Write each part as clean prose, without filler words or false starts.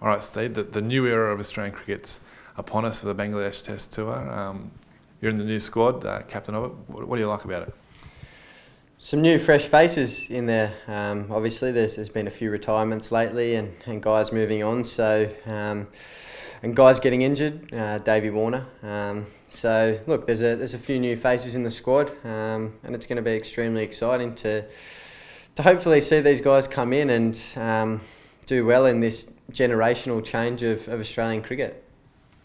All right, Steve, the new era of Australian cricket's upon us for the Bangladesh Test Tour. You're in the new squad, captain of it. What do you like about it? Some new fresh faces in there. Obviously there's been a few retirements lately and guys moving on, so and guys getting injured, Davey Warner. So look, there's a few new faces in the squad, and it's going to be extremely exciting to hopefully see these guys come in and do well in this generational change of Australian cricket.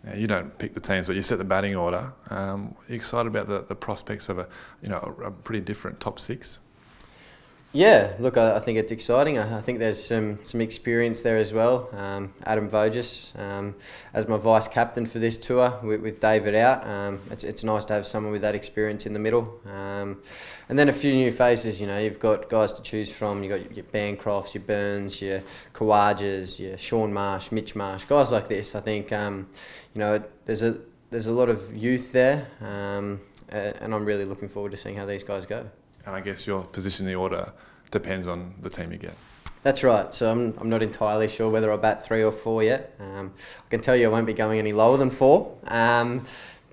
Now, you don't pick the teams, but you set the batting order. Are you excited about the prospects of a pretty different top six? Yeah, look, I think it's exciting. I think there's some experience there as well. Adam Voges as my vice captain for this tour with David out. It's nice to have someone with that experience in the middle. And then a few new faces. You know, you've got guys to choose from. You've got your Bancrofts, your Burns, your Khawajas, your Sean Marsh, Mitch Marsh, guys like this. I think you know, there's a lot of youth there, and I'm really looking forward to seeing how these guys go. And I guess your position in the order depends on the team you get. That's right. So I'm not entirely sure whether I'll bat 3 or 4 yet. I can tell you I won't be going any lower than 4.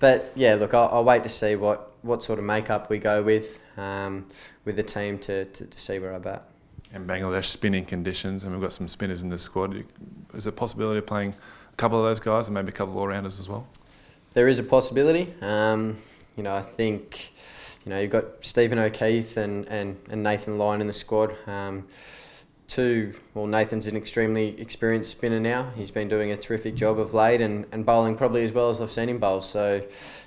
But yeah, look, I'll wait to see what sort of makeup we go with the team to see where I bat. And Bangladesh spinning conditions, and we've got some spinners in the squad. Is there a possibility of playing a couple of those guys and maybe a couple of all-rounders as well? There is a possibility. You know, I think, you know, you've got Stephen O'Keefe and Nathan Lyon in the squad. Nathan's an extremely experienced spinner now. He's been doing a terrific job of late and bowling probably as well as I've seen him bowl. So, you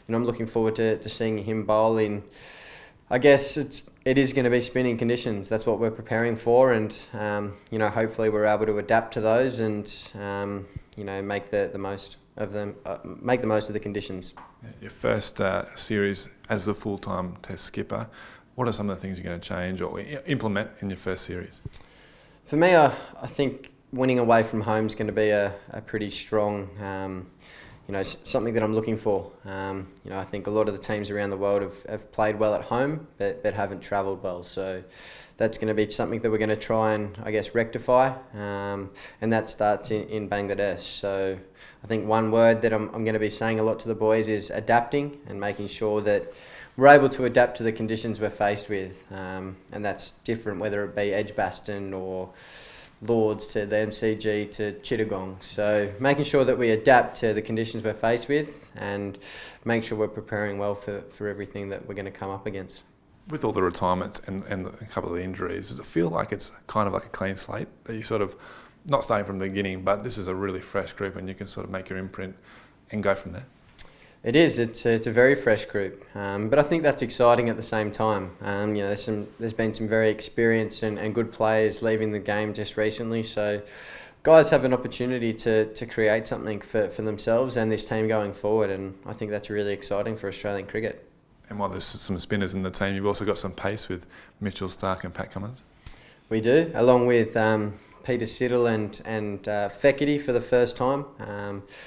know, I'm looking forward to seeing him bowl in, I guess it is going to be spinning conditions. That's what we're preparing for, and you know, hopefully we're able to adapt to those and you know, make the most of them, make the most of the conditions. Your first series as the full-time Test skipper, what are some of the things you're going to change or implement in your first series? For me, I think winning away from home is going to be a pretty strong, you know, something that I'm looking for. You know, I think a lot of the teams around the world have played well at home, but haven't travelled well. So that's going to be something that we're going to try and, I guess, rectify, and that starts in Bangladesh. So I think one word that I'm going to be saying a lot to the boys is adapting and making sure that we're able to adapt to the conditions we're faced with, and that's different whether it be Edgbaston or Lords to the MCG to Chittagong. So making sure that we adapt to the conditions we're faced with and make sure we're preparing well for everything that we're going to come up against. With all the retirements and a couple of the injuries, does it feel like it's kind of like a clean slate? That you sort of, not starting from the beginning, but this is a really fresh group and you can sort of make your imprint and go from there? It is. It's a very fresh group, but I think that's exciting at the same time. You know, there's been some very experienced and good players leaving the game just recently, so guys have an opportunity to create something for themselves and this team going forward, and I think that's really exciting for Australian cricket. And while there's some spinners in the team, you've also got some pace with Mitchell Starc and Pat Cummins. We do, along with Peter Siddle and Fekete for the first time.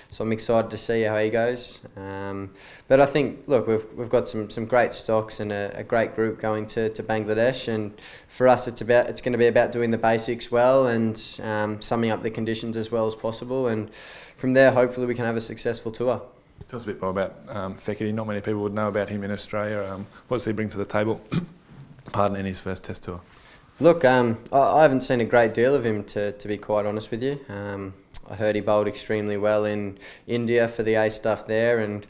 So I'm excited to see how he goes. But I think, look, we've got some great stocks and a great group going to Bangladesh, and for us it's going to be about doing the basics well and summing up the conditions as well as possible, and from there hopefully we can have a successful tour. Tell us a bit more about Fekete. Not many people would know about him in Australia. What does he bring to the table, in his first Test tour? Look, I haven't seen a great deal of him, to be quite honest with you. I heard he bowled extremely well in India for the A stuff there, and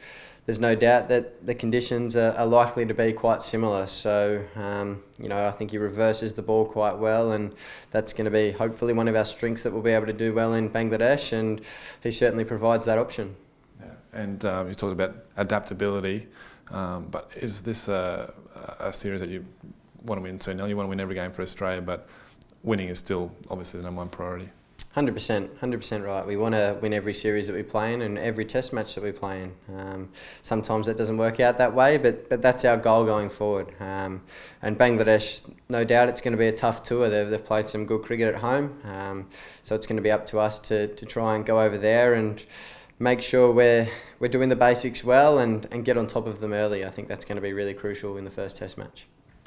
there's no doubt that the conditions are likely to be quite similar. So, you know, I think he reverses the ball quite well, and that's going to be hopefully one of our strengths that we'll be able to do well in Bangladesh, and he certainly provides that option. And you talked about adaptability, but is this a series that you want to win? So now you want to win every game for Australia, but winning is still obviously the #1 priority. 100% right. We want to win every series that we play in and every Test match that we play in. Sometimes that doesn't work out that way, but that's our goal going forward. And Bangladesh, no doubt it's going to be a tough tour. They've played some good cricket at home, so it's going to be up to us to try and go over there and make sure we're doing the basics well and get on top of them early. I think that's going to be really crucial in the first Test match.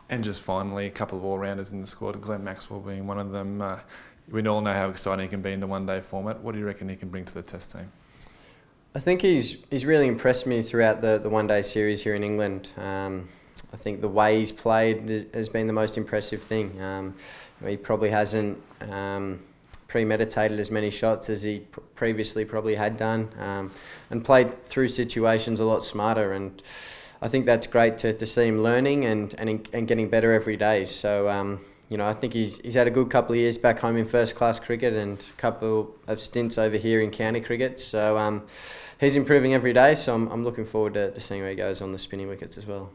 And just finally, a couple of all-rounders in the squad, Glenn Maxwell being one of them. We all know how exciting he can be in the one-day format. What do you reckon he can bring to the Test team? I think he's really impressed me throughout the one-day series here in England. I think the way he's played has been the most impressive thing. He probably hasn't premeditated as many shots as he previously probably had done, and played through situations a lot smarter. And I think that's great to see him learning and getting better every day. So I think he's had a good couple of years back home in first class cricket and a couple of stints over here in county cricket. So he's improving every day. So I'm looking forward to seeing where he goes on the spinning wickets as well.